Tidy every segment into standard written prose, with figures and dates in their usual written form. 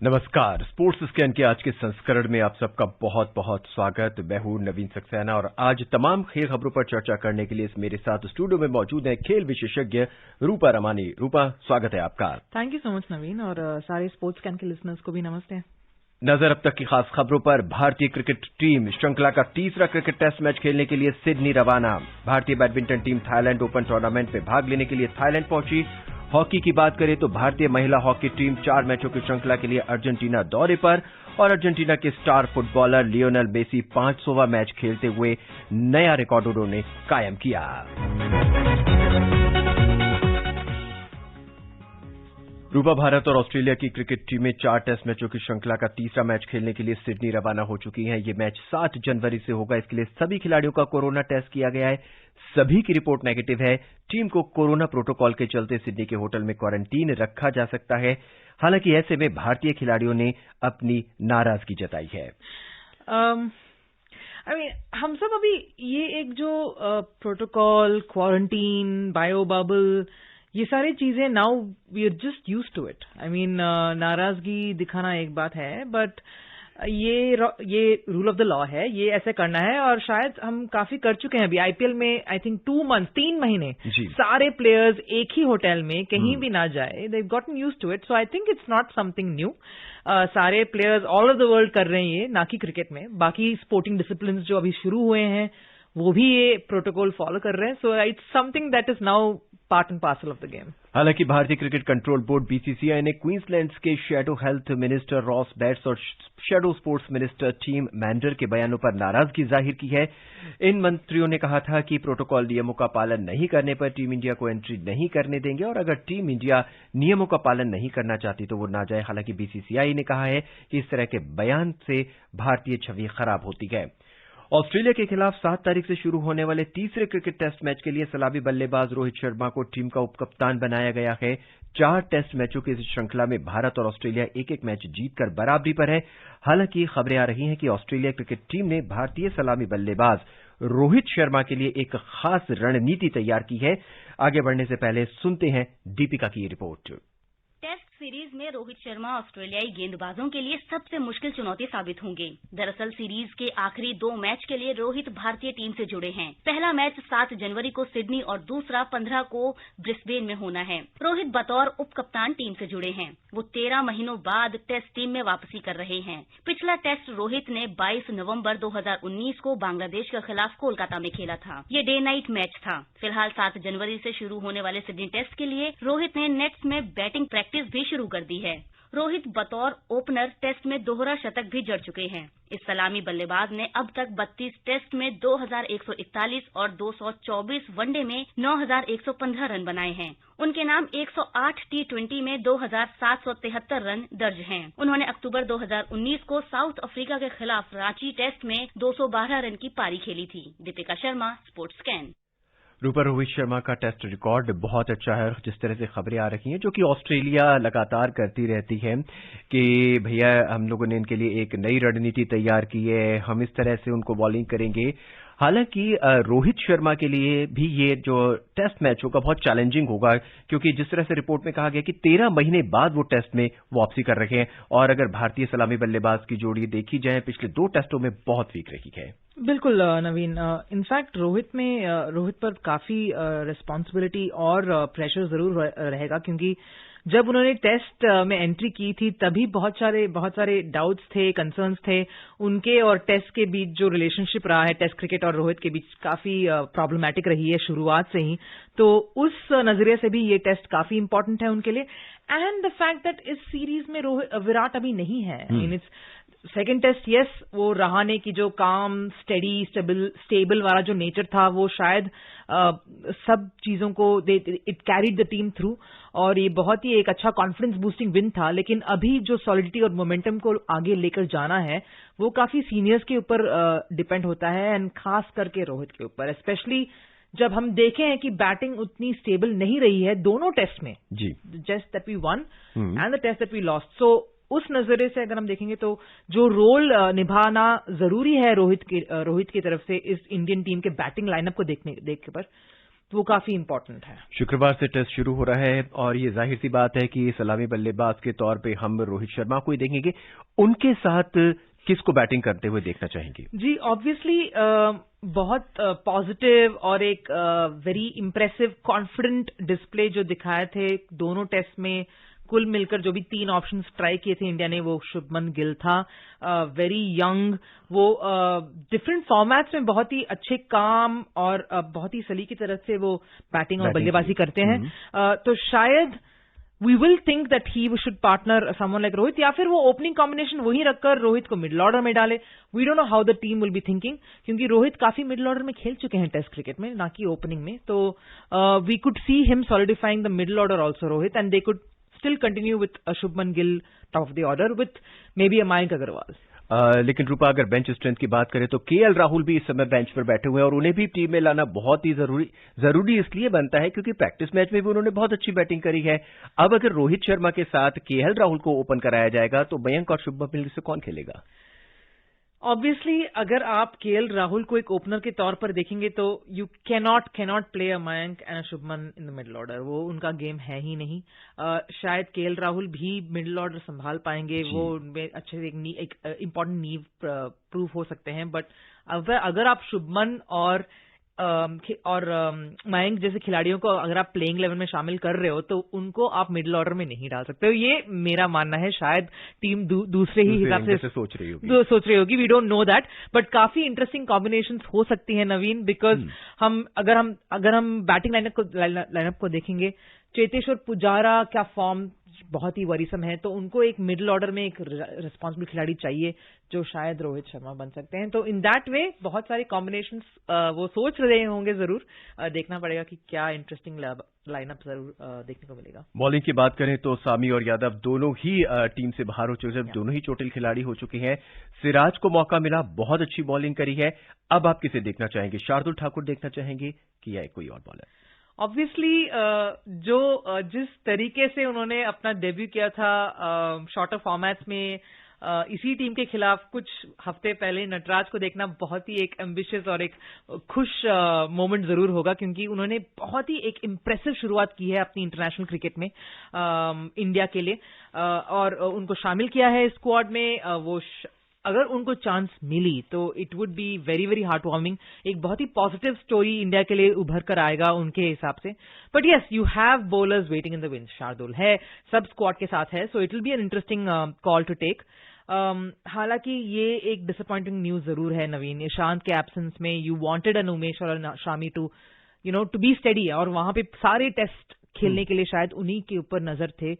नमस्कार। Sports scan के आज के संस्करण में आप सबका बहुत बहुत स्वागत। मैं हूं नवीन सक्सेना और आज तमाम खेल खबरों पर चर्चा करने के लिए मेरे साथ स्टूडियो में मौजूद हैं खेल विशेषज्ञ रूपा रमानी। रूपा, स्वागत है आपका। थैंक यू सो मच नवीन, और सारे स्पोर्ट्स स्कैन के लिसनर्स को भी नमस्ते। नजर अब तक की खास खबरों पर। भारतीय क्रिकेट टीम श्रृंखला का तीसरा क्रिकेट टेस्ट मैच खेलने के लिए सिडनी रवाना। भारतीय badminton team Thailand open tournament में भाग लेने के लिए थाईलैंड पहुंची। हॉकी की बात करें तो भारतीय महिला हॉकी टीम 4 मैचों की श्रृंखला के लिए अर्जेंटीना दौरे पर और अर्जेंटीना के स्टार फुटबॉलर लियोनेल मेसी 500वां मैच खेलते हुए नया रिकॉर्ड उन्होंने कायम किया। रूपा, भारत और ऑस्ट्रेलिया की क्रिकेट टीमें 4 टेस्ट मैचों की श्रृंखला का तीसरा मैच खेलने के लिए सिडनी रवाना हो चुकी हैं। ये मैच 7 जनवरी से होगा। इसके लिए सभी खिलाड़ियों का कोरोना टेस्ट किया गया है। सभी की रिपोर्ट नेगेटिव है। टीम को कोरोना प्रोटोकॉल के चलते सिडनी के होटल में क्वारंटीन रखा जा सकता है। हालांकि ऐसे में भारतीय खिलाड़ियों ने अपनी नाराजगी जताई है। हम सब अभी ये एक जो प्रोटोकॉल, क्वारंटीन, बायो बबल, ये सारी चीजें now we are just used to it. नाराजगी दिखाना एक बात है, बट ये रूल ऑफ द लॉ है, ये ऐसे करना है। और शायद हम काफी कर चुके हैं अभी आईपीएल में। आई थिंक 3 महीने सारे प्लेयर्स एक ही होटल में कहीं भी ना जाए। They gotten used to it, so I think it's not something new. सारे players all over the world कर रहे हैं ये, ना कि क्रिकेट में। बाकी स्पोर्टिंग डिसिप्लिन जो अभी शुरू हुए हैं वो भी ये प्रोटोकॉल फॉलो कर रहे हैं। So it's something that is now part and parcel of the game. हालांकि भारतीय क्रिकेट कंट्रोल बोर्ड बीसीसीआई ने क्वींसलैंड के shadow health minister Ross bats और शैडो स्पोर्ट्स मिनिस्टर टीम मैंडर के बयानों पर नाराजगी जाहिर की है। इन मंत्रियों ने कहा था कि प्रोटोकॉल नियमों का पालन नहीं करने पर टीम इंडिया को एंट्री नहीं करने देंगे और अगर टीम इंडिया नियमों का पालन नहीं करना चाहती तो वो ना जाए। हालांकि बीसीसीआई ने कहा है कि इस तरह के बयान से भारतीय छवि खराब होती है। ऑस्ट्रेलिया के खिलाफ 7 तारीख से शुरू होने वाले तीसरे क्रिकेट टेस्ट मैच के लिए सलामी बल्लेबाज रोहित शर्मा को टीम का उपकप्तान बनाया गया है। 4 टेस्ट मैचों की इस श्रृंखला में भारत और ऑस्ट्रेलिया एक मैच जीतकर बराबरी पर है। हालांकि खबरें आ रही हैं कि ऑस्ट्रेलिया क्रिकेट टीम ने भारतीय सलामी बल्लेबाज रोहित शर्मा के लिए एक खास रणनीति तैयार की है। आगे बढ़ने से पहले सुनते हैं दीपिका की रिपोर्ट। सीरीज में रोहित शर्मा ऑस्ट्रेलियाई गेंदबाजों के लिए सबसे मुश्किल चुनौती साबित होंगे। दरअसल सीरीज के आखिरी 2 मैच के लिए रोहित भारतीय टीम से जुड़े हैं। पहला मैच 7 जनवरी को सिडनी और दूसरा 15 को ब्रिस्बेन में होना है। रोहित बतौर उप कप्तान टीम से जुड़े हैं। वो 13 महीनों बाद टेस्ट टीम में वापसी कर रहे हैं। पिछला टेस्ट रोहित ने 22 नवंबर 2019 को बांग्लादेश के खिलाफ कोलकाता में खेला था। ये डे नाइट मैच था। फिलहाल 7 जनवरी से शुरू होने वाले सिडनी टेस्ट के लिए रोहित ने नेट्स में बैटिंग प्रैक्टिस भी शुरू कर दी है। रोहित बतौर ओपनर टेस्ट में दोहरा शतक भी जड़ चुके हैं। इस सलामी बल्लेबाज ने अब तक 32 टेस्ट में 2141 और 224 वनडे में 9115 रन बनाए हैं। उनके नाम 108 टी20 में 2773 रन दर्ज हैं। उन्होंने अक्टूबर 2019 को साउथ अफ्रीका के खिलाफ रांची टेस्ट में 212 रन की पारी खेली थी। Deepika Sharma, sports scan. रूपा, रोहित शर्मा का टेस्ट रिकॉर्ड बहुत अच्छा है। जिस तरह से खबरें आ रही हैं, जो कि ऑस्ट्रेलिया लगातार करती रहती है कि भैया हम लोगों ने इनके लिए एक नई रणनीति तैयार की है, हम इस तरह से उनको बॉलिंग करेंगे। हालांकि रोहित शर्मा के लिए भी ये जो टेस्ट मैच होगा बहुत चैलेंजिंग होगा, क्योंकि जिस तरह से रिपोर्ट में कहा गया कि 13 महीने बाद वो टेस्ट में वापसी कर रहे हैं और अगर भारतीय सलामी बल्लेबाज की जोड़ी देखी जाए पिछले 2 टेस्टों में बहुत वीक रही है। बिल्कुल नवीन, इनफैक्ट रोहित पर काफी रिस्पॉन्सिबिलिटी और प्रेशर जरूर रहेगा, क्योंकि जब उन्होंने टेस्ट में एंट्री की थी तभी बहुत सारे डाउट्स थे, कंसर्न्स थे। उनके और टेस्ट के बीच जो रिलेशनशिप रहा है, टेस्ट क्रिकेट और रोहित के बीच काफी प्रॉब्लमैटिक रही है शुरुआत से ही। तो उस नजरिए से भी ये टेस्ट काफी इंपॉर्टेंट है उनके लिए। एंड द फैक्ट दैट इस सीरीज में विराट अभी नहीं है। सेकेंड टेस्ट, यस, वो रहाणे की जो काम, स्टेबल वाला जो नेचर था, वो शायद सब चीजों को it carried the team through और ये बहुत ही एक अच्छा कॉन्फिडेंस बूस्टिंग विन था। लेकिन अभी जो सॉलिडिटी और मोमेंटम को आगे लेकर जाना है वो काफी सीनियर्स के ऊपर डिपेंड होता है, एंड खास करके रोहित के ऊपर। स्पेशली जब हम देखें हैं कि बैटिंग उतनी स्टेबल नहीं रही है दोनों टेस्ट में, test that we won and the test that we lost. So उस नजरिए से अगर हम देखेंगे तो जो रोल निभाना जरूरी है रोहित की तरफ से इस इंडियन टीम के बैटिंग लाइनअप को देखने पर, तो वो काफी इंपॉर्टेंट है। शुक्रवार से टेस्ट शुरू हो रहा है और ये जाहिर सी बात है कि सलामी बल्लेबाज के तौर पे हम रोहित शर्मा को ही देखेंगे। उनके साथ किसको बैटिंग करते हुए देखना चाहेंगे? जी, ऑब्वियसली बहुत पॉजिटिव और एक वेरी इंप्रेसिव कॉन्फिडेंट डिस्प्ले जो दिखाए थे दोनों टेस्ट में, कुल मिलकर जो भी 3 ऑप्शंस ट्राई किए थे इंडिया ने, वो शुभमन गिल था, वेरी यंग, वो डिफरेंट फॉर्मेट्स में बहुत ही अच्छे काम और बहुत ही सलीके की तरह से वो बैटिंग और बल्लेबाजी करते हैं। तो शायद we will think that he should partner someone like Rohit, या फिर वो ओपनिंग कॉम्बिनेशन वही रखकर रोहित को मिडिल ऑर्डर में डाले। We don't know how the team will be thinking, क्योंकि रोहित काफी मिडिल ऑर्डर में खेल चुके हैं टेस्ट क्रिकेट में, ना कि ओपनिंग में। तो we could see him solidifying the middle order also Rohit, and they could still continue with Shubman Gill top of the order with maybe a Mayank Agarwal. लेकिन रूपा, अगर बेंच स्ट्रेंथ की बात करें तो केएल राहुल भी इस समय बेंच पर बैठे हुए हैं और उन्हें भी टीम में लाना बहुत ही जरूरी इसलिए बनता है क्योंकि प्रैक्टिस मैच में भी उन्होंने बहुत अच्छी बैटिंग करी है। अब अगर रोहित शर्मा के साथ केएल राहुल को ओपन कराया जाएगा तो मयंक और शुभमन गिल से कौन खेलेगा? ऑब्वियसली अगर आप केएल राहुल को एक ओपनर के तौर पर देखेंगे तो you cannot play a Mayank and a Shubman in the middle order, वो उनका गेम है ही नहीं। शायद केएल राहुल भी मिडिल ऑर्डर संभाल पाएंगे, वो उनमें अच्छे से एक इंपॉर्टेंट नीव प्रूफ हो सकते हैं। बट अगर आप शुभमन और मयंक जैसे खिलाड़ियों को अगर आप प्लेइंग 11 में शामिल कर रहे हो तो उनको आप मिडिल ऑर्डर में नहीं डाल सकते हो, ये मेरा मानना है। शायद टीम दूसरे ही हिसाब से सोच रही होगी, we don't know that, but काफी इंटरेस्टिंग कॉम्बिनेशंस हो सकती हैं नवीन, बिकॉज अगर हम बैटिंग लाइनअप को देखेंगे, चेतेश्वर पुजारा का फॉर्म बहुत ही वरीसम है, तो उनको एक मिडिल ऑर्डर में एक रिस्पॉन्सिबल खिलाड़ी चाहिए जो शायद रोहित शर्मा बन सकते हैं। तो इन दैट वे बहुत सारे कॉम्बिनेशंस वो सोच रहे होंगे, जरूर देखना पड़ेगा कि क्या इंटरेस्टिंग लाइनअप जरूर देखने को मिलेगा। बॉलिंग की बात करें तो सामी और यादव दोनों ही टीम से बाहर हो चुके हैं, दोनों ही चोटिल खिलाड़ी हो चुके हैं। सिराज को मौका मिला, बहुत अच्छी बॉलिंग करी है। अब आप किसे देखना चाहेंगे? शार्दुल ठाकुर देखना चाहेंगे कि या कोई और बॉलर? ऑब्वियसली जिस तरीके से उन्होंने अपना डेब्यू किया था शॉर्टर फॉर्मेट्स में इसी टीम के खिलाफ कुछ हफ्ते पहले, नटराज को देखना बहुत ही एक एम्बिशियस और एक खुश मोमेंट जरूर होगा, क्योंकि उन्होंने बहुत ही एक इम्प्रेसिव शुरुआत की है अपनी इंटरनेशनल क्रिकेट में इंडिया के लिए, और उनको शामिल किया है स्क्वाड में। वो अगर उनको चांस मिली तो it would be very very heart warming, एक बहुत ही पॉजिटिव स्टोरी इंडिया के लिए उभर कर आएगा उनके हिसाब से। But yes, you have bowlers waiting in the wind, Shardul है, सब स्क्वाड के साथ है, so it will be an interesting call to take. हालांकि ये एक डिसअपॉइंटिंग न्यूज जरूर है नवीन, ईशांत के एब्सेंस में यू वांटेड अन उमेश और Shami to to be steady, और वहां पे सारे टेस्ट खेलने के लिए शायद उन्हीं के ऊपर नजर थे।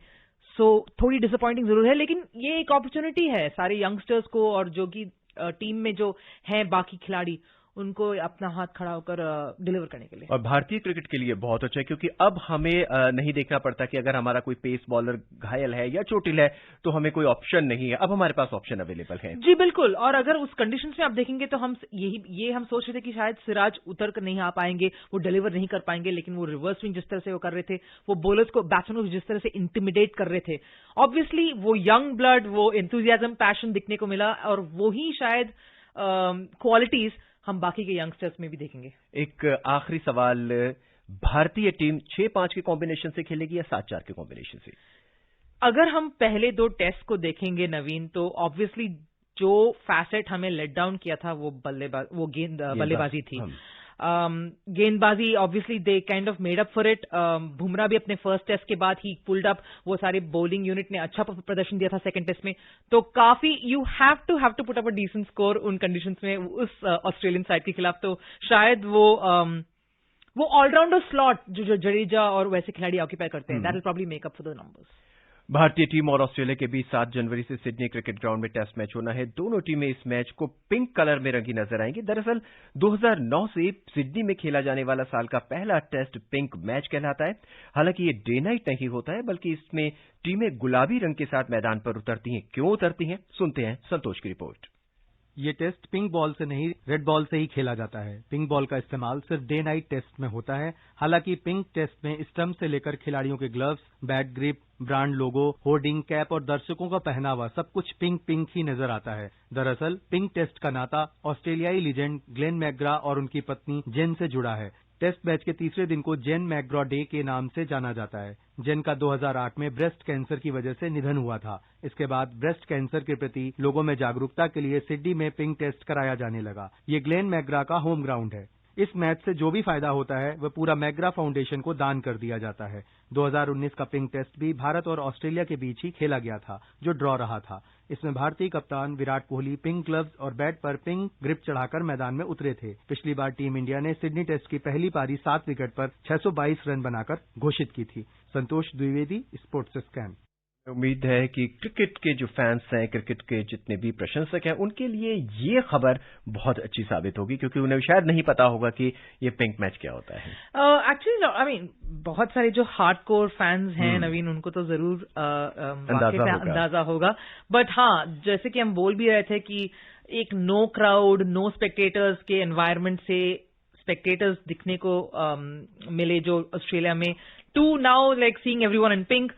सो थोड़ी डिसअपॉइंटिंग जरूर है, लेकिन ये एक अपॉर्चुनिटी है सारे यंगस्टर्स को, और जो कि टीम में जो हैं बाकी खिलाड़ी, उनको अपना हाथ खड़ा होकर डिलीवर करने के लिए। और भारतीय क्रिकेट के लिए बहुत अच्छा है, क्योंकि अब हमें नहीं देखना पड़ता कि अगर हमारा कोई पेस बॉलर घायल है या चोटिल है तो हमें कोई ऑप्शन नहीं है, अब हमारे पास ऑप्शन अवेलेबल है। जी बिल्कुल, और अगर उस कंडीशंस में आप देखेंगे तो हम हम सोच रहे थे कि शायद सिराज उतर कर नहीं आ पाएंगे, वो डिलीवर नहीं कर पाएंगे, लेकिन वो रिवर्स स्विंग जिस तरह से वो कर रहे थे, वो बॉलर्स को, बैट्समैन को जिस तरह से इंटिमिडेट कर रहे थे, ऑब्वियसली वो यंग ब्लड, वो एंथुजियाज्म, पैशन दिखने को मिला, और वो ही शायद क्वालिटीज हम बाकी के यंगस्टर्स में भी देखेंगे। एक आखिरी सवाल, भारतीय टीम 6-5 के कॉम्बिनेशन से खेलेगी या 7-4 के कॉम्बिनेशन से? अगर हम पहले 2 टेस्ट को देखेंगे नवीन, तो ऑब्वियसली जो फैसेट हमें लेट डाउन किया था वो बल्लेबाजी थी। गेंदबाजी obviously they kind of made up for it. Bumrah भी अपने फर्स्ट टेस्ट के बाद ही पुल्ड अप, वो सारे बॉलिंग यूनिट ने अच्छा प्रदर्शन दिया था सेकंड टेस्ट में, तो काफी you have to put up a decent score उन कंडीशंस में उस ऑस्ट्रेलियन साइड के खिलाफ। तो शायद वो ऑलराउंडर स्लॉट जो जडेजा और वैसे खिलाड़ी ऑक्यूपाई करते हैं, that will probably make up for the numbers. भारतीय टीम और ऑस्ट्रेलिया के बीच 7 जनवरी से सिडनी क्रिकेट ग्राउंड में टेस्ट मैच होना है। दोनों टीमें इस मैच को पिंक कलर में रंगी नजर आएंगी। दरअसल 2009 से सिडनी में खेला जाने वाला साल का पहला टेस्ट पिंक मैच कहलाता है। हालांकि ये डे नाइट नहीं होता है, बल्कि इसमें टीमें गुलाबी रंग के साथ मैदान पर उतरती हैं। क्यों उतरती हैं, सुनते हैं संतोष की रिपोर्ट। ये टेस्ट पिंक बॉल से नहीं, रेड बॉल से ही खेला जाता है। पिंक बॉल का इस्तेमाल सिर्फ डे नाइट टेस्ट में होता है। हालांकि पिंक टेस्ट में स्टंप से लेकर खिलाड़ियों के gloves, bat grip, brand logo, hoarding, cap और दर्शकों का पहनावा सब कुछ पिंक ही नजर आता है। दरअसल पिंक टेस्ट का नाता ऑस्ट्रेलियाई लीजेंड ग्लेन मैकग्रा और उनकी पत्नी जेन से जुड़ा है। टेस्ट मैच के तीसरे दिन को जेन मैकग्रॉ डे के नाम से जाना जाता है। जेन का 2008 में ब्रेस्ट कैंसर की वजह से निधन हुआ था। इसके बाद ब्रेस्ट कैंसर के प्रति लोगों में जागरूकता के लिए सिडनी में पिंक टेस्ट कराया जाने लगा। ये ग्लेन मैकग्रा का होम ग्राउंड है। इस मैच से जो भी फायदा होता है वह पूरा मैकग्रा फाउंडेशन को दान कर दिया जाता है। 2019 का पिंक टेस्ट भी भारत और ऑस्ट्रेलिया के बीच ही खेला गया था, जो ड्रॉ रहा था। इसमें भारतीय कप्तान विराट कोहली पिंक ग्लव्स और बैट पर पिंक ग्रिप चढ़ाकर मैदान में उतरे थे। पिछली बार टीम इंडिया ने सिडनी टेस्ट की पहली पारी 7 विकेट पर 622 रन बनाकर घोषित की थी। संतोष द्विवेदी, स्पोर्ट्स स्कैन। उम्मीद है कि क्रिकेट के जो फैंस हैं, क्रिकेट के जितने भी प्रशंसक हैं, उनके लिए ये खबर बहुत अच्छी साबित होगी, क्योंकि उन्हें शायद नहीं पता होगा कि ये पिंक मैच क्या होता है। एक्चुअली आई मीन बहुत सारे जो हार्डकोर फैंस हैं नवीन, उनको तो जरूर अंदाजा होगा। बट हाँ, जैसे कि हम बोल भी रहे थे कि एक नो क्राउड, नो स्पेक्टेटर्स के एनवायरनमेंट से स्पेक्टेटर्स दिखने को मिले जो ऑस्ट्रेलिया में, to now like seeing everyone in pink,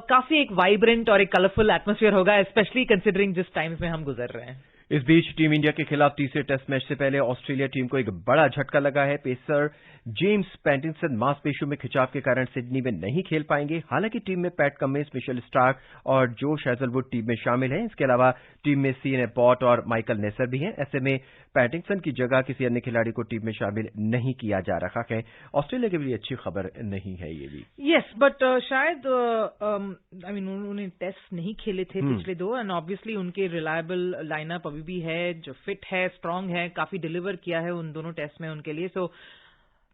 काफी एक वाइब्रेंट और एक कलरफुल एटमॉस्फेयर होगा, स्पेशली कंसिडरिंग जिस टाइम्स में हम गुजर रहे हैं। इस बीच टीम इंडिया के खिलाफ तीसरे टेस्ट मैच से पहले ऑस्ट्रेलिया टीम को एक बड़ा झटका लगा है। पेसर जेम्स पैटिंसन मांसपेशियों में खिंचाव के कारण सिडनी में नहीं खेल पाएंगे। हालांकि टीम में पैट कमिंस, मिशेल स्टार्क और जोश हैजलवुड टीम में शामिल हैं। इसके अलावा टीम में सीएन पॉट और माइकल नेसर भी हैं। ऐसे में पैटिंसन की जगह किसी अन्य खिलाड़ी को टीम में शामिल नहीं किया जा रहा है। ऑस्ट्रेलिया के लिए अच्छी खबर नहीं है ये भी। यस, बट शायद आई मीन उन्होंने टेस्ट नहीं खेले थे पिछले 2, एंड ऑब्वियसली उनके रिलायबल लाइनअप अभी भी है, जो फिट है, स्ट्रांग है, काफी डिलीवर किया है उन दोनों टेस्ट में उनके लिए। सो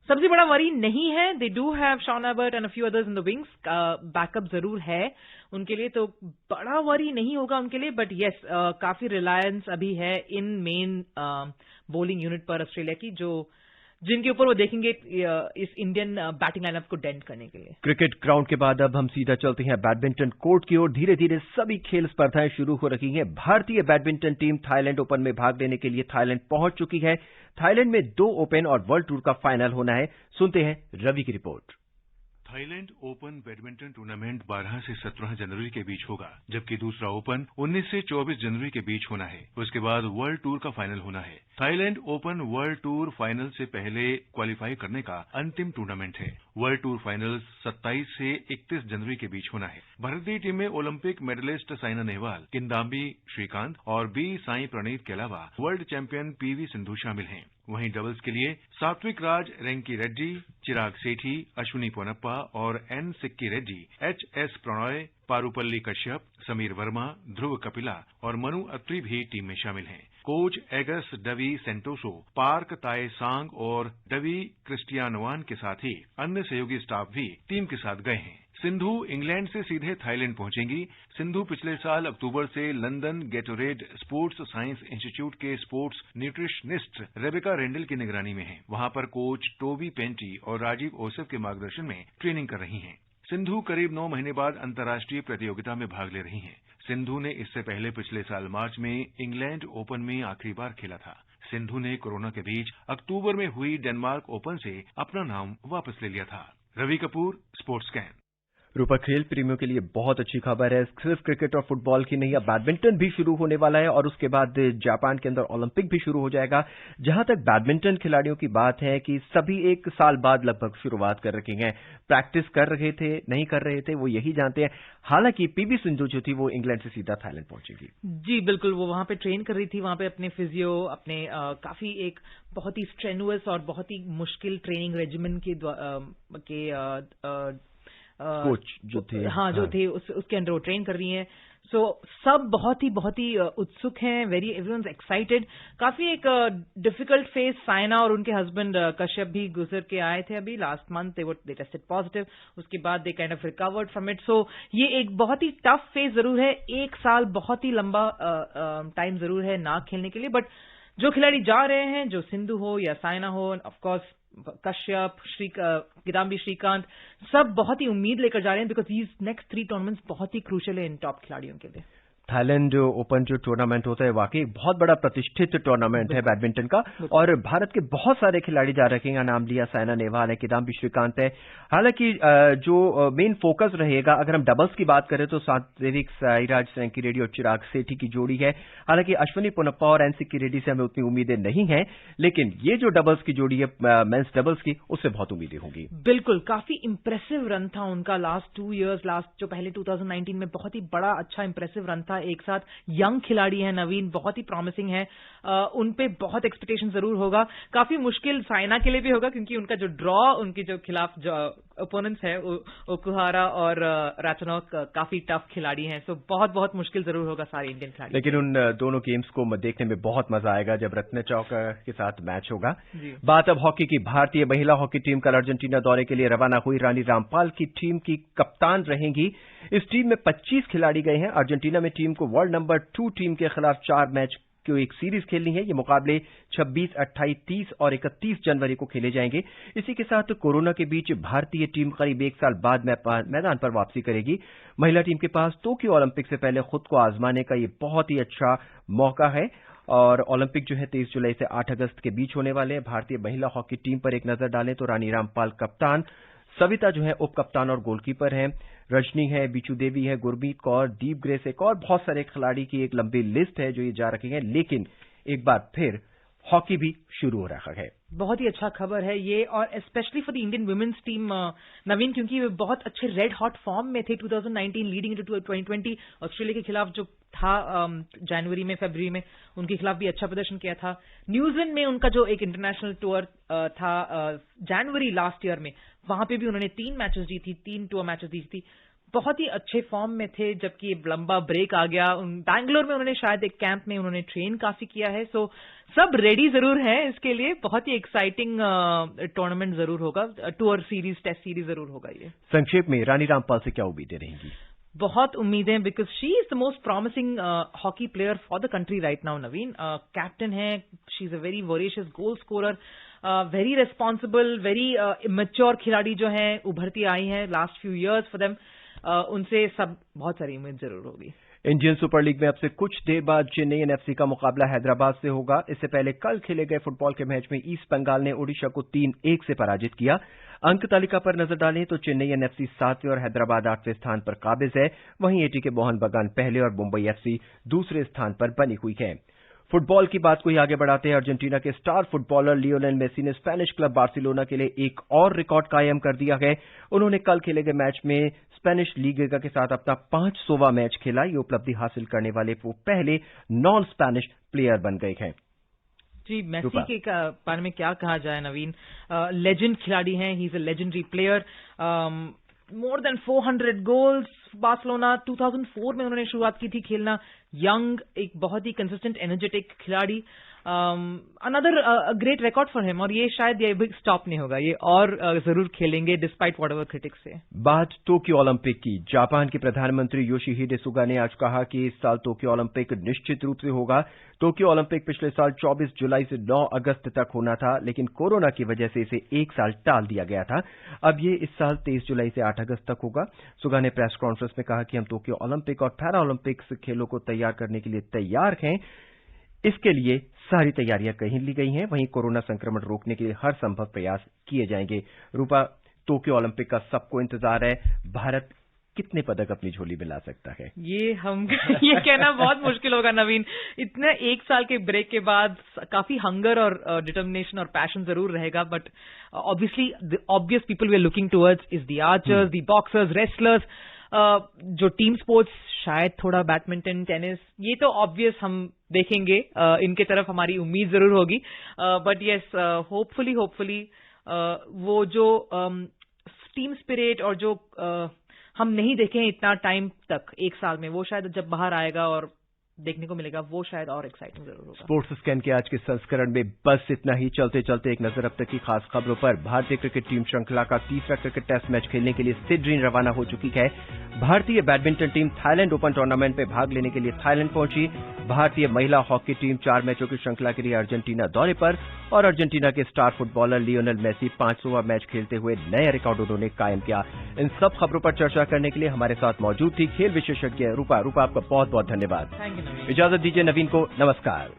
सबसे बड़ा वरी नहीं है। They do have Shawn Ebert and a few others in the wings. Backup जरूर है उनके लिए, तो बड़ा वरी नहीं होगा उनके लिए। बट येस, काफी रिलायंस अभी है इन मेन बॉलिंग यूनिट पर ऑस्ट्रेलिया की, जिनके ऊपर वो देखेंगे इस इंडियन बैटिंग लाइनअप को डेंट करने के लिए। क्रिकेट ग्राउंड के बाद अब हम सीधा चलते हैं बैडमिंटन कोर्ट की ओर। धीरे धीरे सभी खेल स्पर्धाएं शुरू हो रही हैं। भारतीय बैडमिंटन टीम थाईलैंड ओपन में भाग लेने के लिए थाईलैंड पहुंच चुकी है। थाईलैंड में 2 ओपन और वर्ल्ड टूर का फाइनल होना है। सुनते हैं रवि की report. Thailand open badminton tournament 12 से 17 जनवरी के बीच होगा, जबकि दूसरा ओपन 19 से 24 जनवरी के बीच होना है। उसके बाद वर्ल्ड टूर का फाइनल होना है। Thailand open world tour final से पहले क्वालिफाई करने का अंतिम टूर्नामेंट है। वर्ल्ड टूर फाइनल 27 से 31 जनवरी के बीच होना है। भारतीय टीम में ओलंपिक मेडलिस्ट साइना नेहवाल, किदांबी श्रीकांत और बी साई प्रणीत के अलावा वर्ल्ड चैंपियन पीवी सिंधु शामिल हैं। वहीं डबल्स के लिए सात्विक राज, रेंकी रेड्डी, चिराग सेठी, अश्विनी पोनप्पा और एन सिक्की रेड्डी, एच.एस. प्रणॉय, पारुपल्ली कश्यप, समीर वर्मा, ध्रुव कपिला और मनु अत्री भी टीम में शामिल हैं। कोच एगस डवी सेंटोसो, पार्क ताए सांग और डवी क्रिस्टियानोवान के साथ ही अन्य सहयोगी स्टाफ भी टीम के साथ गए हैं। सिंधु इंग्लैंड से सीधे थाईलैंड पहुंचेंगी। सिंधु पिछले साल अक्टूबर से London Gatorade sports science institute के स्पोर्ट्स न्यूट्रिशनिस्ट रेबेका रेंडल की निगरानी में हैं। वहां पर कोच टोबी पेंटी और राजीव ओसेफ के मार्गदर्शन में ट्रेनिंग कर रही हैं। सिंधु करीब 9 महीने बाद अंतर्राष्ट्रीय प्रतियोगिता में भाग ले रही हैं। सिंधु ने इससे पहले पिछले साल मार्च में इंग्लैंड ओपन में आखिरी बार खेला था। सिंधु ने कोरोना के बीच अक्टूबर में हुई डेनमार्क ओपन से अपना नाम वापस ले लिया था। Ravi Kapoor, sports scan. रूपर, खेल प्रेमियों के लिए बहुत अच्छी खबर है। सिर्फ क्रिकेट और फुटबॉल की नहीं, अब बैडमिंटन भी शुरू होने वाला है और उसके बाद जापान के अंदर ओलंपिक भी शुरू हो जाएगा। जहां तक बैडमिंटन खिलाड़ियों की बात है कि सभी 1 साल बाद लगभग शुरुआत कर रखे हैं। प्रैक्टिस कर रहे थे, नहीं कर रहे थे, वो यही जानते हैं। हालांकि पीवी सिंधु जो थी वो इंग्लैंड से सीधा थाईलैंड पहुंचेगी। जी बिल्कुल, वो वहां पे ट्रेन कर रही थी। वहां पे अपने फिजियो, अपने काफी एक बहुत ही स्ट्रेनुअस और बहुत ही मुश्किल ट्रेनिंग रेजिमेंट के कोच जो थे, जो थे उसके अंडर वो ट्रेन कर रही हैं। सो सब बहुत ही उत्सुक हैं। Everyone's excited. काफी एक डिफिकल्ट फेज साइना और उनके हस्बैंड कश्यप भी गुजर के आए थे अभी last month. They tested positive. उसके बाद they kind of recovered from it. So ये एक बहुत ही टफ फेज जरूर है। 1 साल बहुत ही लंबा टाइम जरूर है ना खेलने के लिए। बट जो खिलाड़ी जा रहे हैं, जो सिंधु हो या साइना हो, ऑफकोर्स कश्यप, किदांबी श्रीकांत, सब बहुत ही उम्मीद लेकर जा रहे हैं, बिकॉज दीज नेक्स्ट 3 टूर्नामेंट्स बहुत ही क्रूशियल है इन टॉप खिलाड़ियों के लिए। थाईलैंड ओपन जो टूर्नामेंट होता है वाकई बहुत बड़ा प्रतिष्ठित टूर्नामेंट है बैडमिंटन का, और भारत के बहुत सारे खिलाड़ी जा रखे हैं। नाम लिया साइना नेहवाल है, किदाम्बी श्रीकांत है। हालांकि जो मेन फोकस रहेगा, अगर हम डबल्स की बात करें तो सात्विक साईराज रैंकी रेड्डी और चिराग सेठी की जोड़ी है। हालांकि अश्विनी पोनप्पा और एनसिक्की रेड्डी से हमें उतनी उम्मीदें नहीं हैं, लेकिन ये जो डबल्स की जोड़ी है मेंस डबल्स की, उससे बहुत उम्मीदें होंगी। बिल्कुल, काफी इंप्रेसिव रन था उनका लास्ट 2 इयर्स, जो पहले 2019 में बहुत ही बड़ा अच्छा इंप्रेसिव रन था। एक साथ यंग खिलाड़ी है नवीन, बहुत ही प्रॉमिसिंग है। उन पे बहुत एक्सपेक्टेशन जरूर होगा। काफी मुश्किल साइना के लिए भी होगा, क्योंकि उनका जो ड्रॉ, उनके जो खिलाफ जो ओपोनेंट्स है ओकुहारा और राचनॉक काफी टफ खिलाड़ी हैं। सो बहुत बहुत मुश्किल जरूर होगा सारे इंडियन खिलाड़ी। लेकिन उन दोनों गेम्स को देखने में बहुत मजा आएगा जब रत्नचौक के साथ मैच होगा। बात अब हॉकी की। भारतीय महिला हॉकी टीम कल अर्जेंटीना दौरे के लिए रवाना हुई। रानी रामपाल की टीम की कप्तान रहेंगी। इस टीम में 25 खिलाड़ी गए हैं। अर्जेंटीना में टीम को वर्ल्ड नंबर 2 टीम के खिलाफ 4 मैच की एक सीरीज खेलनी है। ये मुकाबले 26, 28, 30 और 31 जनवरी को खेले जाएंगे। इसी के साथ कोरोना के बीच भारतीय टीम करीब 1 साल बाद मैदान पर वापसी करेगी। महिला टीम के पास टोक्यो ओलंपिक से पहले खुद को आजमाने का ये बहुत ही अच्छा मौका है, और ओलंपिक जो है 23 जुलाई से 8 अगस्त के बीच होने वाले हैं। भारतीय महिला हॉकी टीम पर एक नजर डालें तो रानी रामपाल कप्तान, सविता जो है उप कप्तान और गोलकीपर हैं, रजनी है, बीचू देवी है, गुरमीत कौर, दीप ग्रेस एक और बहुत सारे खिलाड़ी की एक लंबी लिस्ट है जो ये जा रखे हैं। लेकिन एक बार फिर हॉकी भी शुरू हो रहा है। बहुत ही अच्छा खबर है ये, और specially for the Indian women's team Naveen, क्योंकि वे बहुत अच्छे रेड हॉट फॉर्म में थे 2019 लीडिंग इनटू 2020। ऑस्ट्रेलिया के खिलाफ जो था जनवरी में, फरवरी में उनके खिलाफ भी अच्छा प्रदर्शन किया था। न्यूजीलैंड में उनका जो एक इंटरनेशनल टूर था जनवरी लास्ट ईयर में, वहां पे भी उन्होंने 3 मैचेस जीती, 3 टूर मैचेस जीती थी। बहुत ही अच्छे फॉर्म में थे, जबकि लंबा ब्रेक आ गया। बैंगलोर में उन्होंने शायद एक कैंप में उन्होंने ट्रेन काफी किया है। सो सब रेडी जरूर है इसके लिए। बहुत ही एक्साइटिंग टूर्नामेंट जरूर होगा, टूर सीरीज, टेस्ट सीरीज जरूर होगा ये। संक्षेप में रानी रामपाल से क्या उम्मीदें रहेंगी? बहुत उम्मीदें, because she is the most promising hockey player for the country right now Naveen. Captain है, she is a very voracious goal scorer, very responsible, very mature खिलाड़ी जो हैं उभरती आई हैं last few years for them. उनसे सब बहुत सारी उम्मीद जरूर होगी। इंडियन सुपर लीग में अब से कुछ देर बाद चेन्नई एनएफसी का मुकाबला हैदराबाद से होगा। इससे पहले कल खेले गए फुटबॉल के मैच में ईस्ट बंगाल ने ओडिशा को 3-1 से पराजित किया। अंक तालिका पर नजर डालें तो चेन्नई एनएफसी 7वें और हैदराबाद 8वें स्थान पर काबिज है। वहीं एटीके मोहन बगान पहले और मुंबई एफसी दूसरे स्थान पर बनी हुई है। फुटबॉल की बात को ही आगे बढ़ाते हैं। अर्जेंटीना के स्टार फुटबॉलर लियोनेल मेसी ने स्पेनिश क्लब बार्सिलोना के लिए एक और रिकॉर्ड कायम कर दिया है। उन्होंने कल खेले गए मैच में स्पेनिश लीगा के साथ अपना 500वां मैच खेला। ये उपलब्धि हासिल करने वाले वो पहले नॉन स्पेनिश प्लेयर बन गए हैं। जी, मेसी के बारे में क्या कहा जाए नवीन, लेजेंड खिलाड़ी हैं, he is a legendary player. More than 400 goals. Barcelona 2004 में उन्होंने शुरुआत की थी खेलना। यंग, एक बहुत ही कंसिस्टेंट एनर्जेटिक खिलाड़ी। Another great record for him, और ये शायद ये बिग स्टॉप नहीं होगा, ये और जरूर खेलेंगे डिस्पाइट व्हाटएवर क्रिटिक्स से। बात टोक्यो ओलंपिक की। जापान के प्रधानमंत्री योशिहिडे सुगा ने आज कहा कि इस साल टोक्यो ओलंपिक निश्चित रूप से होगा। टोक्यो ओलंपिक पिछले साल 24 जुलाई से 9 अगस्त तक होना था, लेकिन कोरोना की वजह से इसे 1 साल टाल दिया गया था। अब ये इस साल 23 जुलाई से 8 अगस्त तक होगा। सुगा ने प्रेस कॉन्फ्रेंस में कहा कि हम टोक्यो ओलंपिक और पैरा ओलंपिक्स खेलों को तैयार करने के लिए तैयार हैं। इसके लिए सारी तैयारियां कहीं ली गई हैं। वहीं कोरोना संक्रमण रोकने के लिए हर संभव प्रयास किए जाएंगे। रूपा, टोक्यो ओलंपिक का सबको इंतजार है। भारत कितने पदक अपनी झोली में ला सकता है? ये कहना बहुत मुश्किल होगा नवीन। इतने 1 साल के ब्रेक के बाद काफी हंगर और डिटर्मिनेशन और पैशन जरूर रहेगा, but obviously the obvious people we are looking towards is the archers, the boxers, wrestlers, जो टीम स्पोर्ट्स, शायद थोड़ा बैडमिंटन, टेनिस, ये तो ऑब्वियस हम देखेंगे। इनके तरफ हमारी उम्मीद जरूर होगी। बट यस, होपफुली वो जो टीम स्पिरिट और जो हम नहीं देखें इतना टाइम तक 1 साल में, वो शायद जब बाहर आएगा और देखने को मिलेगा, वो शायद और एक्साइटिंग जरूर होगा। स्पोर्ट्स स्कैन के आज के संस्करण में बस इतना ही। चलते चलते एक नजर अब तक की खास खबरों पर। भारतीय क्रिकेट टीम श्रृंखला का 3रा क्रिकेट टेस्ट मैच खेलने के लिए सिडनी रवाना हो चुकी है। भारतीय badminton team Thailand open tournament में भाग लेने के लिए थाईलैंड पहुंची। भारतीय महिला हॉकी टीम 4 मैचों की श्रृंखला के लिए अर्जेंटीना दौरे पर और अर्जेंटीना के स्टार फुटबॉलर लियोनेल मेसी 500वां मैच खेलते हुए नया रिकॉर्ड उन्होंने कायम किया। इन सब खबरों पर चर्चा करने के लिए हमारे साथ मौजूद थी खेल विशेषज्ञ रूपा। आपका बहुत बहुत धन्यवाद। Thank you. इजाजत दीजिए नवीन को, नमस्कार।